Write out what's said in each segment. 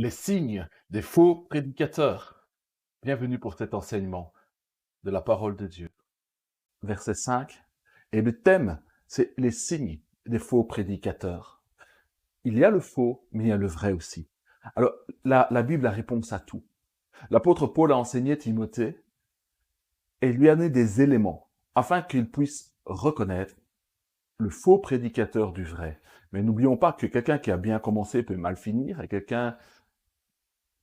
Les signes des faux prédicateurs. Bienvenue pour cet enseignement de la parole de Dieu. Verset 5. Et le thème, c'est les signes des faux prédicateurs. Il y a le faux, mais il y a le vrai aussi. Alors, la Bible a réponse à tout. L'apôtre Paul a enseigné Timothée et lui a donné des éléments afin qu'il puisse reconnaître le faux prédicateur du vrai. Mais n'oublions pas que quelqu'un qui a bien commencé peut mal finir et quelqu'un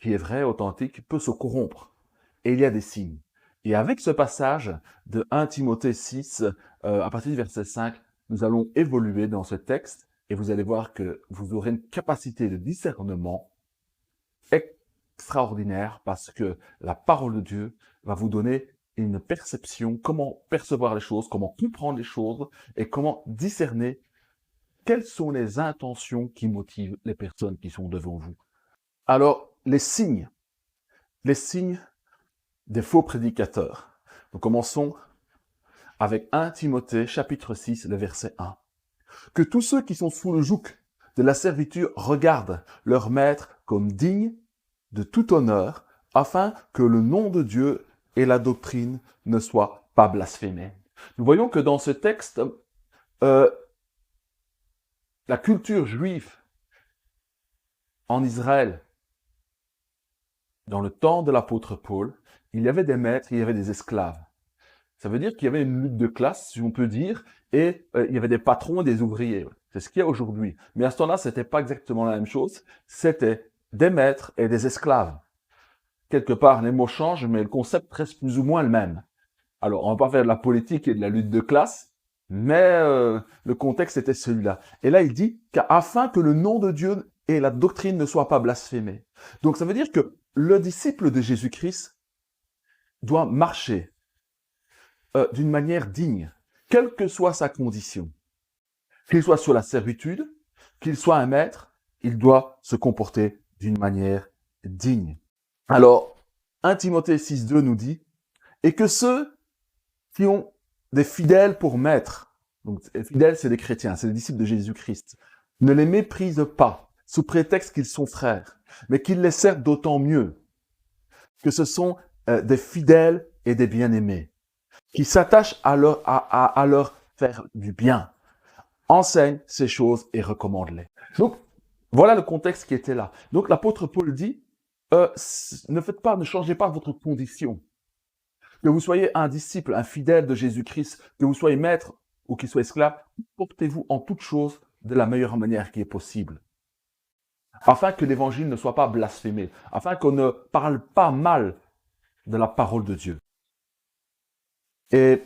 qui est vrai, authentique, peut se corrompre. Et il y a des signes. Et avec ce passage de 1 Timothée 6, à partir du verset 5, nous allons évoluer dans ce texte et vous allez voir que vous aurez une capacité de discernement extraordinaire parce que la parole de Dieu va vous donner une perception, comment percevoir les choses, comment comprendre les choses et comment discerner quelles sont les intentions qui motivent les personnes qui sont devant vous. Alors, les signes des faux prédicateurs. Nous commençons avec 1 Timothée chapitre 6, le verset 1. Que tous ceux qui sont sous le joug de la servitude regardent leur maître comme digne de tout honneur, afin que le nom de Dieu et la doctrine ne soient pas blasphémés. Nous voyons que dans ce texte, la culture juive en Israël, dans le temps de l'apôtre Paul, il y avait des maîtres, il y avait des esclaves. Ça veut dire qu'il y avait une lutte de classe, si on peut dire, et il y avait des patrons et des ouvriers. C'est ce qu'il y a aujourd'hui. Mais à ce temps-là, c'était pas exactement la même chose. C'était des maîtres et des esclaves. Quelque part, les mots changent, mais le concept reste plus ou moins le même. Alors, on va pas faire de la politique et de la lutte de classe, mais le contexte était celui-là. Et là, il dit qu'afin que le nom de Dieu et la doctrine ne soient pas blasphémés. Donc, ça veut dire que le disciple de Jésus-Christ doit marcher d'une manière digne, quelle que soit sa condition. Qu'il soit sur la servitude, qu'il soit un maître, il doit se comporter d'une manière digne. Alors, 1 Timothée 6,2 nous dit, et que ceux qui ont des fidèles pour maître, donc les fidèles c'est des chrétiens, c'est les disciples de Jésus-Christ, ne les méprisent pas sous prétexte qu'ils sont frères, mais qu'ils les servent d'autant mieux que ce sont des fidèles et des bien-aimés, qui s'attachent à leur faire du bien. Enseigne ces choses et recommande-les. Donc, voilà le contexte qui était là. Donc, l'apôtre Paul dit, ne changez pas votre condition. Que vous soyez un disciple, un fidèle de Jésus-Christ, que vous soyez maître ou qu'il soit esclave, portez-vous en toute chose de la meilleure manière qui est possible. Afin que l'évangile ne soit pas blasphémé, afin qu'on ne parle pas mal de la parole de Dieu. Et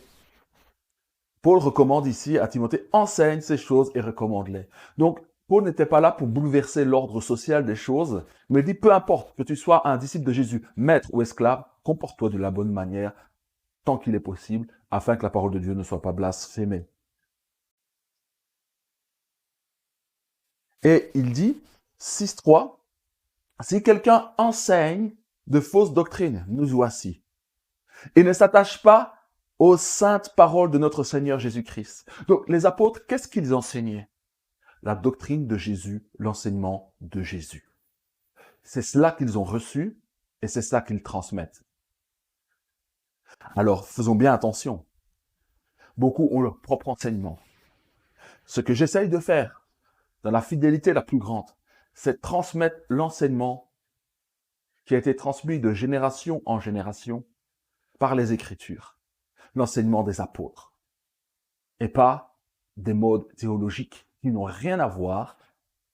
Paul recommande ici à Timothée, enseigne ces choses et recommande-les. Donc, Paul n'était pas là pour bouleverser l'ordre social des choses, mais il dit, peu importe que tu sois un disciple de Jésus, maître ou esclave, comporte-toi de la bonne manière, tant qu'il est possible, afin que la parole de Dieu ne soit pas blasphémée. Et il dit, 6.3, si quelqu'un enseigne de fausses doctrines, nous voici, et ne s'attache pas aux saintes paroles de notre Seigneur Jésus-Christ. Donc, les apôtres, qu'est-ce qu'ils enseignaient? La doctrine de Jésus, l'enseignement de Jésus. C'est cela qu'ils ont reçu et c'est ça qu'ils transmettent. Alors, faisons bien attention. Beaucoup ont leur propre enseignement. Ce que j'essaye de faire, dans la fidélité la plus grande, c'est transmettre l'enseignement qui a été transmis de génération en génération par les Écritures. L'enseignement des apôtres. Et pas des modes théologiques qui n'ont rien à voir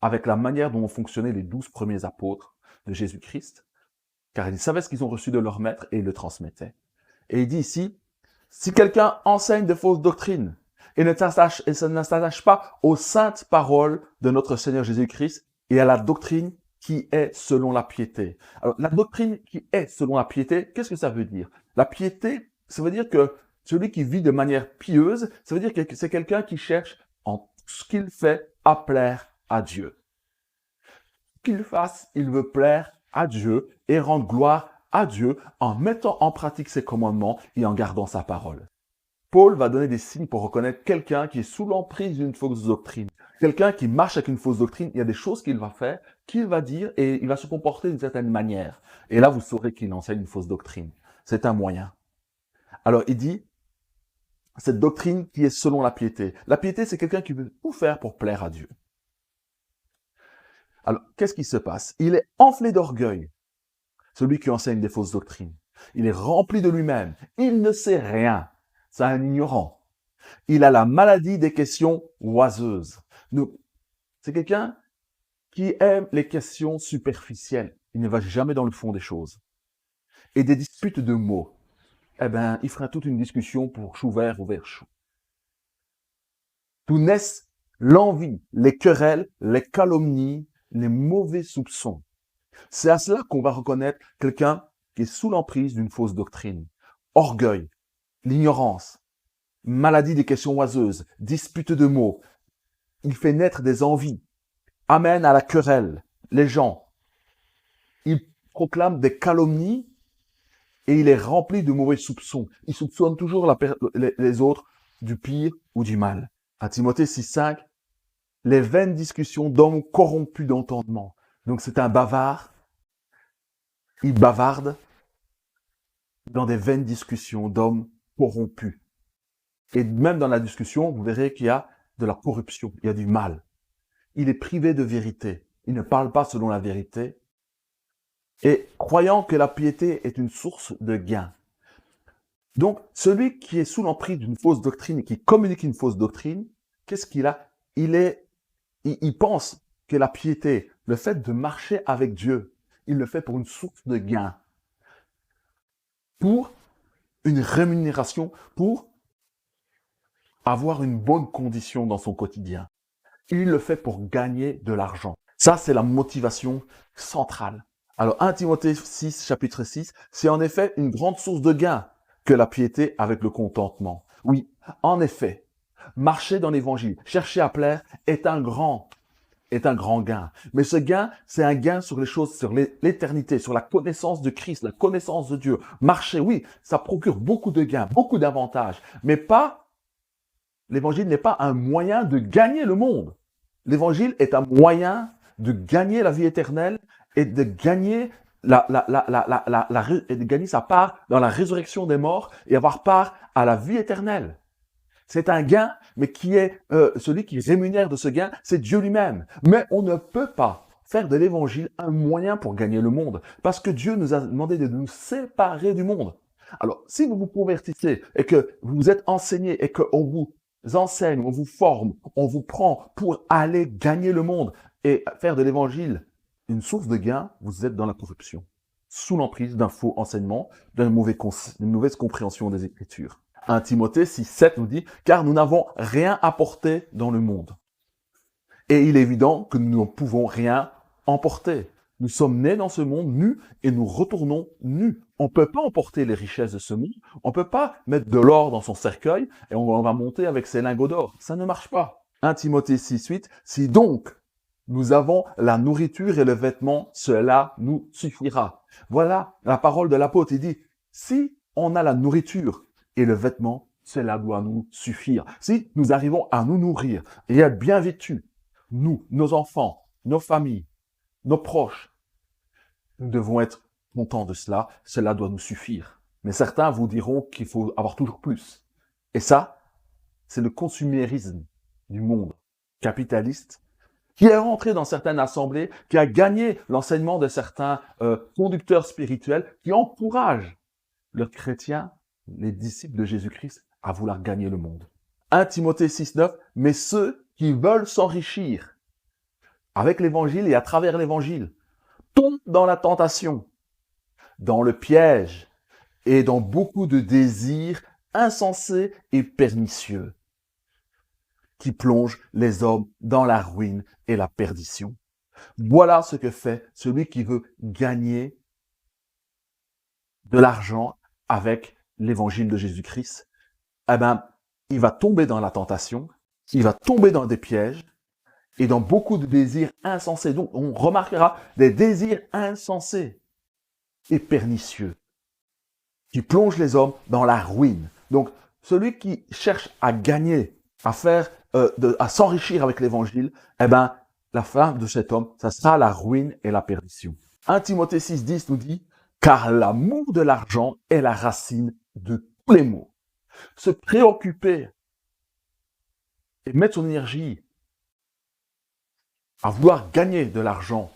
avec la manière dont ont fonctionné les 12 premiers apôtres de Jésus-Christ, car ils savaient ce qu'ils ont reçu de leur maître et ils le transmettaient. Et il dit ici, si quelqu'un enseigne de fausses doctrines et ne s'attache pas aux saintes paroles de notre Seigneur Jésus-Christ et à la doctrine qui est selon la piété. Alors, la doctrine qui est selon la piété, qu'est-ce que ça veut dire? La piété, ça veut dire que celui qui vit de manière pieuse, ça veut dire que c'est quelqu'un qui cherche en tout ce qu'il fait à plaire à Dieu. Qu'il fasse, il veut plaire à Dieu et rendre gloire à Dieu en mettant en pratique ses commandements et en gardant sa parole. Paul va donner des signes pour reconnaître quelqu'un qui est sous l'emprise d'une fausse doctrine. Quelqu'un qui marche avec une fausse doctrine, il y a des choses qu'il va faire, qu'il va dire, et il va se comporter d'une certaine manière. Et là, vous saurez qu'il enseigne une fausse doctrine. C'est un moyen. Alors, il dit, cette doctrine qui est selon la piété. La piété, c'est quelqu'un qui veut tout faire pour plaire à Dieu. Alors, qu'est-ce qui se passe? Il est enflé d'orgueil, celui qui enseigne des fausses doctrines. Il est rempli de lui-même. Il ne sait rien. C'est un ignorant. Il a la maladie des questions oiseuses. C'est quelqu'un qui aime les questions superficielles. Il ne va jamais dans le fond des choses. Et des disputes de mots. Eh ben, il fera toute une discussion pour chou vert ou vert chou. D'où naissent l'envie, les querelles, les calomnies, les mauvais soupçons. C'est à cela qu'on va reconnaître quelqu'un qui est sous l'emprise d'une fausse doctrine. Orgueil, l'ignorance, maladie des questions oiseuses, dispute de mots. Il fait naître des envies, amène à la querelle les gens. Il proclame des calomnies et il est rempli de mauvais soupçons. Il soupçonne toujours les autres du pire ou du mal. À Timothée 6,5, les vaines discussions d'hommes corrompus d'entendement. Donc c'est un bavard. Il bavarde dans des vaines discussions d'hommes corrompus. Et même dans la discussion, vous verrez qu'il y a de la corruption, il y a du mal. Il est privé de vérité. Il ne parle pas selon la vérité. Et croyant que la piété est une source de gain. Donc, celui qui est sous l'emprise d'une fausse doctrine et qui communique une fausse doctrine, qu'est-ce qu'il a? Il pense que la piété, le fait de marcher avec Dieu, il le fait pour une source de gain. Pour une rémunération, pour avoir une bonne condition dans son quotidien. Il le fait pour gagner de l'argent. Ça, c'est la motivation centrale. Alors, 1 Timothée 6, chapitre 6, c'est en effet une grande source de gain que la piété avec le contentement. Oui, en effet, marcher dans l'évangile, chercher à plaire est un grand gain. Mais ce gain, c'est un gain sur les choses, sur l'éternité, sur la connaissance de Christ, la connaissance de Dieu. Marcher, oui, ça procure beaucoup de gains, beaucoup d'avantages, mais pas, l'évangile n'est pas un moyen de gagner le monde. L'évangile est un moyen de gagner la vie éternelle et de gagner et de gagner sa part dans la résurrection des morts et avoir part à la vie éternelle. C'est un gain, mais qui est celui qui rémunère de ce gain, c'est Dieu lui-même. Mais on ne peut pas faire de l'évangile un moyen pour gagner le monde, parce que Dieu nous a demandé de nous séparer du monde. Alors, si vous vous convertissez et que vous êtes enseigné et qu'on vous enseigne, on vous forme, on vous prend pour aller gagner le monde et faire de l'évangile une source de gain, vous êtes dans la corruption, sous l'emprise d'un faux enseignement, d'une mauvaise compréhension des Écritures. 1 Timothée 6, 7 nous dit « Car nous n'avons rien apporté dans le monde. Et il est évident que nous ne pouvons rien emporter. Nous sommes nés dans ce monde nus et nous retournons nus. On ne peut pas emporter les richesses de ce monde. On ne peut pas mettre de l'or dans son cercueil et on va monter avec ses lingots d'or. Ça ne marche pas. 1 Timothée 6, 8, si donc nous avons la nourriture et le vêtement, cela nous suffira. Voilà la parole de l'apôtre. Il dit, si on a la nourriture et le vêtement, cela doit nous suffire. Si nous arrivons à nous nourrir et à être bien vêtus, nous, nos enfants, nos familles, nos proches, nous devons être contents de cela. Cela doit nous suffire. Mais certains vous diront qu'il faut avoir toujours plus. Et ça, c'est le consumérisme du monde capitaliste qui est rentré dans certaines assemblées, qui a gagné l'enseignement de certains conducteurs spirituels, qui encouragent leurs chrétiens, les disciples de Jésus-Christ, à vouloir gagner le monde. 1 Timothée 6, 9, mais ceux qui veulent s'enrichir avec l'évangile et à travers l'évangile tombent dans la tentation, dans le piège et dans beaucoup de désirs insensés et pernicieux qui plongent les hommes dans la ruine et la perdition. Voilà ce que fait celui qui veut gagner de l'argent avec l'évangile de Jésus-Christ. Eh ben, il va tomber dans la tentation, il va tomber dans des pièges et dans beaucoup de désirs insensés. Donc, on remarquera des désirs insensés et pernicieux qui plongent les hommes dans la ruine. Donc, celui qui cherche à gagner, à faire à s'enrichir avec l'évangile, eh ben, la fin de cet homme, ça sera la ruine et la perdition. 1 Timothée 6,10 nous dit, car l'amour de l'argent est la racine de tous les maux. Se préoccuper et mettre son énergie à vouloir gagner de l'argent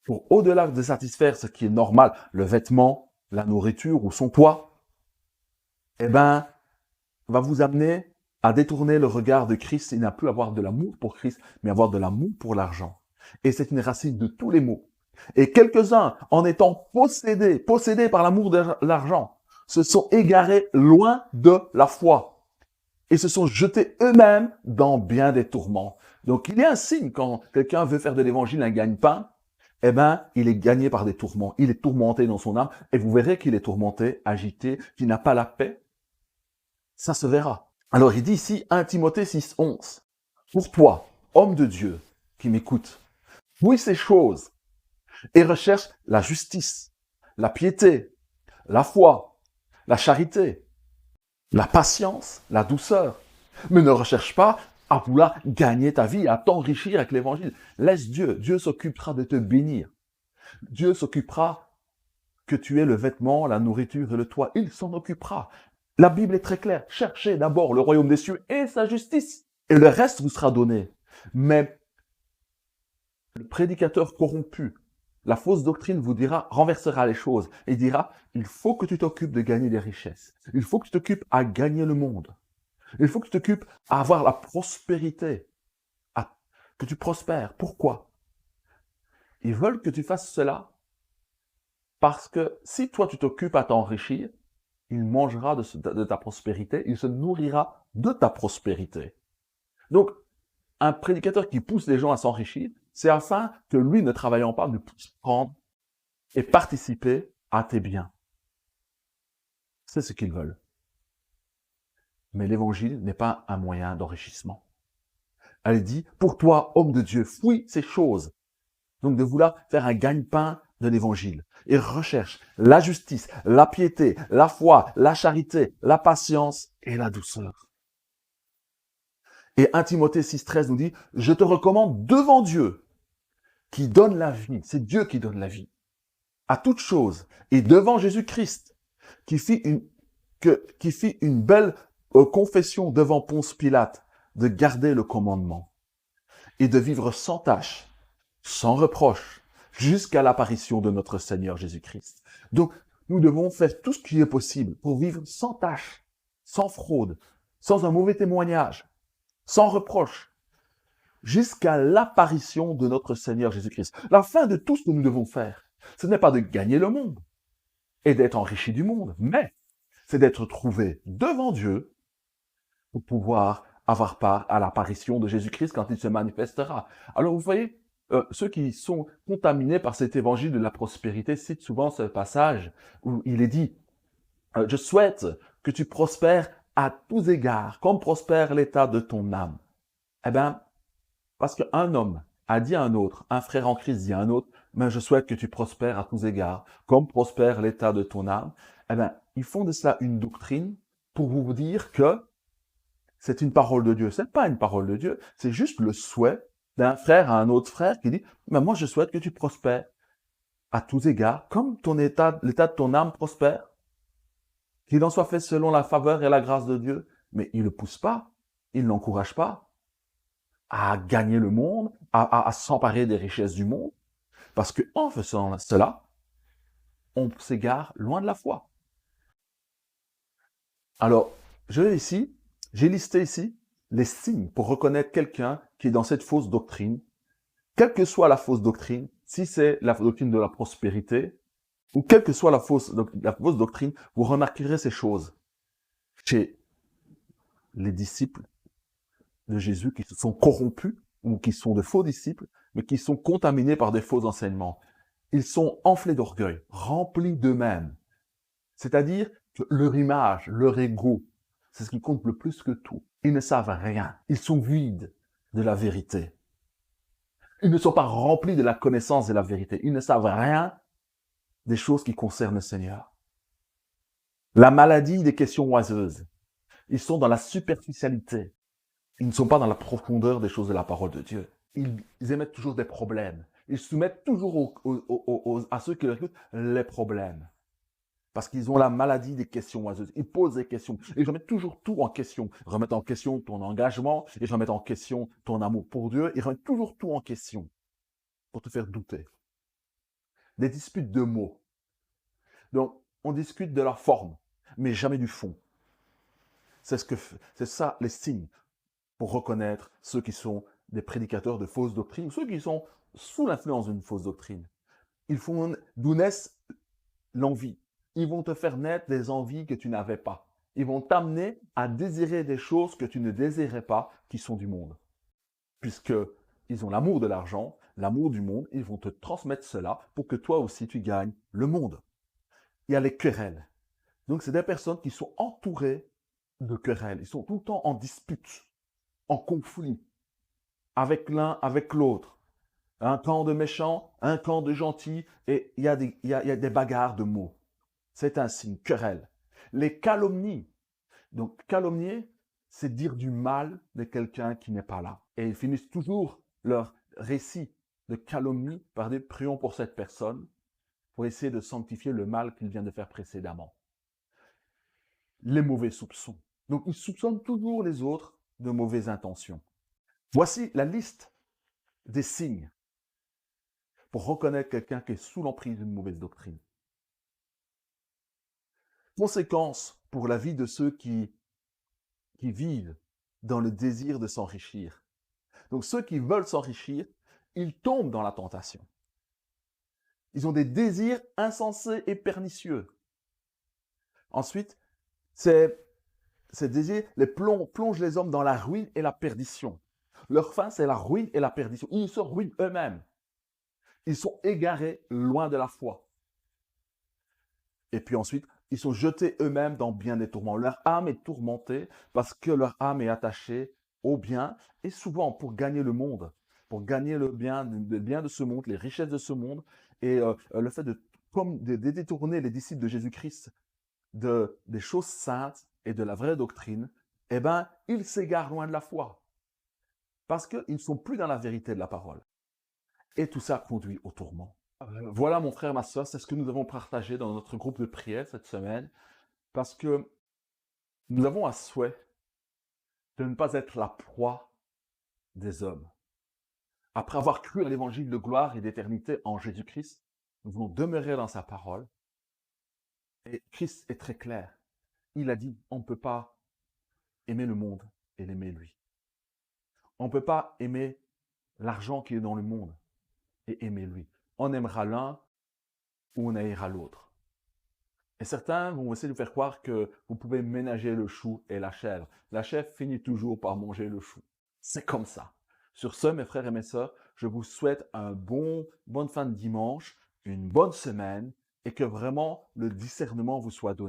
pour au-delà de satisfaire ce qui est normal, le vêtement, la nourriture ou son toit, eh ben, va vous amener à détourner le regard de Christ et n'a plus avoir de l'amour pour Christ, mais avoir de l'amour pour l'argent. Et c'est une racine de tous les maux. Et quelques-uns, en étant possédés par l'amour de l'argent, se sont égarés loin de la foi et se sont jetés eux-mêmes dans bien des tourments. Donc, il y a un signe quand quelqu'un veut faire de l'évangile un gagne-pain, eh ben, il est gagné par des tourments. Il est tourmenté dans son âme et vous verrez qu'il est tourmenté, agité, qu'il n'a pas la paix. Ça se verra. Alors, il dit ici, 1 Timothée 6,11. Pour toi, homme de Dieu, qui m'écoute, fouille ces choses et recherche la justice, la piété, la foi, la charité, la patience, la douceur. Mais ne recherche pas à vouloir gagner ta vie, à t'enrichir avec l'évangile. Laisse Dieu. Dieu s'occupera de te bénir. Dieu s'occupera que tu aies le vêtement, la nourriture et le toit. Il s'en occupera. La Bible est très claire. Cherchez d'abord le royaume des cieux et sa justice. Et le reste vous sera donné. Mais le prédicateur corrompu, la fausse doctrine vous dira, renversera les choses et dira, il faut que tu t'occupes de gagner des richesses. Il faut que tu t'occupes à gagner le monde. Il faut que tu t'occupes à avoir la prospérité, que tu prospères. Pourquoi? Ils veulent que tu fasses cela parce que si toi tu t'occupes à t'enrichir, il mangera de ta prospérité, il se nourrira de ta prospérité. Donc, un prédicateur qui pousse les gens à s'enrichir, c'est afin que lui, ne travaillant pas, ne puisse prendre et participer à tes biens. C'est ce qu'ils veulent. Mais l'évangile n'est pas un moyen d'enrichissement. Elle dit, pour toi, homme de Dieu, fouille ces choses. Donc de vouloir faire un gagne-pain de l'évangile. Et recherche la justice, la piété, la foi, la charité, la patience et la douceur. Et 1 Timothée 6,13 nous dit, je te recommande devant Dieu, qui donne la vie, c'est Dieu qui donne la vie, à toute chose, et devant Jésus-Christ, qui fit une belle confession devant Ponce Pilate, de garder le commandement, et de vivre sans tâche, sans reproche, jusqu'à l'apparition de notre Seigneur Jésus-Christ. Donc, nous devons faire tout ce qui est possible pour vivre sans tâche, sans fraude, sans un mauvais témoignage, sans reproche, jusqu'à l'apparition de notre Seigneur Jésus-Christ. La fin de tout ce que nous devons faire, ce n'est pas de gagner le monde et d'être enrichi du monde, mais c'est d'être trouvé devant Dieu pour pouvoir avoir part à l'apparition de Jésus-Christ quand il se manifestera. Alors vous voyez, ceux qui sont contaminés par cet évangile de la prospérité citent souvent ce passage où il est dit « Je souhaite que tu prospères à tous égards, comme prospère l'état de ton âme. » Eh bien, parce qu'un homme a dit à un autre, un frère en Christ dit à un autre, « Mais je souhaite que tu prospères à tous égards, comme prospère l'état de ton âme. » Eh bien, ils font de cela une doctrine pour vous dire que c'est une parole de Dieu. Ce n'est pas une parole de Dieu, c'est juste le souhait d'un frère à un autre frère qui dit « Mais moi, je souhaite que tu prospères à tous égards, comme l'état de ton âme prospère. » Qu'il en soit fait selon la faveur et la grâce de Dieu. Mais il ne le pousse pas, il ne l'encourage pas à gagner le monde, à s'emparer des richesses du monde. Parce qu'en faisant cela, on s'égare loin de la foi. Alors, j'ai listé ici les signes pour reconnaître quelqu'un qui est dans cette fausse doctrine, quelle que soit la fausse doctrine, si c'est la doctrine de la prospérité, ou quelle que soit la fausse doctrine, vous remarquerez ces choses chez les disciples de Jésus qui se sont corrompus, ou qui sont de faux disciples, mais qui sont contaminés par des faux enseignements. Ils sont enflés d'orgueil, remplis d'eux-mêmes. C'est-à-dire que leur image, leur ego, c'est ce qui compte le plus que tout. Ils ne savent rien. Ils sont vides de la vérité. Ils ne sont pas remplis de la connaissance de la vérité. Ils ne savent rien des choses qui concernent le Seigneur. La maladie des questions oiseuses. Ils sont dans la superficialité. Ils ne sont pas dans la profondeur des choses de la parole de Dieu. Ils émettent toujours des problèmes. Ils soumettent toujours à ceux qui leur écoutent les problèmes. Parce qu'ils ont la maladie des questions oiseuses. Ils posent des questions. Ils remettent toujours tout en question. Ils remettent en question ton engagement. Ils remettent en question ton amour pour Dieu. Ils remettent toujours tout en question pour te faire douter. Des disputes de mots. Donc, on discute de la forme, mais jamais du fond. C'est ça les signes pour reconnaître ceux qui sont des prédicateurs de fausses doctrines ou ceux qui sont sous l'influence d'une fausse doctrine. Ils font d'où naissent l'envie. Ils vont te faire naître des envies que tu n'avais pas. Ils vont t'amener à désirer des choses que tu ne désirais pas, qui sont du monde. Puisqu'ils ont l'amour de l'argent, l'amour du monde, ils vont te transmettre cela pour que toi aussi tu gagnes le monde. Il y a les querelles. Donc c'est des personnes qui sont entourées de querelles. Ils sont tout le temps en dispute, en conflit, avec l'un, avec l'autre. Un camp de méchants, un camp de gentils, et il y a des bagarres de mots. C'est un signe, querelle. Les calomnies. Donc, calomnier, c'est dire du mal de quelqu'un qui n'est pas là. Et ils finissent toujours leur récit de calomnie par des prions pour cette personne, pour essayer de sanctifier le mal qu'il vient de faire précédemment. Les mauvais soupçons. Donc, ils soupçonnent toujours les autres de mauvaises intentions. Voici la liste des signes pour reconnaître quelqu'un qui est sous l'emprise d'une mauvaise doctrine. Conséquences pour la vie de ceux qui vivent dans le désir de s'enrichir. Donc ceux qui veulent s'enrichir, ils tombent dans la tentation. Ils ont des désirs insensés et pernicieux. Ensuite, ces désirs plongent les hommes dans la ruine et la perdition. Leur fin, c'est la ruine et la perdition. Ils se ruinent eux-mêmes. Ils sont égarés loin de la foi. Et puis ensuite, ils sont jetés eux-mêmes dans bien des tourments. Leur âme est tourmentée parce que leur âme est attachée au bien et souvent pour gagner le monde, pour gagner le bien de ce monde, les richesses de ce monde et le fait de détourner les disciples de Jésus-Christ des choses saintes et de la vraie doctrine, eh bien, ils s'égarent loin de la foi parce qu'ils ne sont plus dans la vérité de la parole. Et tout ça conduit au tourment. Voilà mon frère, ma soeur, c'est ce que nous avons partagé dans notre groupe de prière cette semaine, parce que nous avons un souhait de ne pas être la proie des hommes. Après avoir cru à l'évangile de gloire et d'éternité en Jésus-Christ, nous voulons demeurer dans sa parole. Et Christ est très clair. Il a dit, on ne peut pas aimer le monde et l'aimer lui. On ne peut pas aimer l'argent qui est dans le monde et aimer lui. On aimera l'un ou on haïra l'autre. Et certains vont essayer de faire croire que vous pouvez ménager le chou et la chèvre. La chèvre finit toujours par manger le chou. C'est comme ça. Sur ce, mes frères et mes sœurs, je vous souhaite bonne fin de dimanche, une bonne semaine et que vraiment le discernement vous soit donné.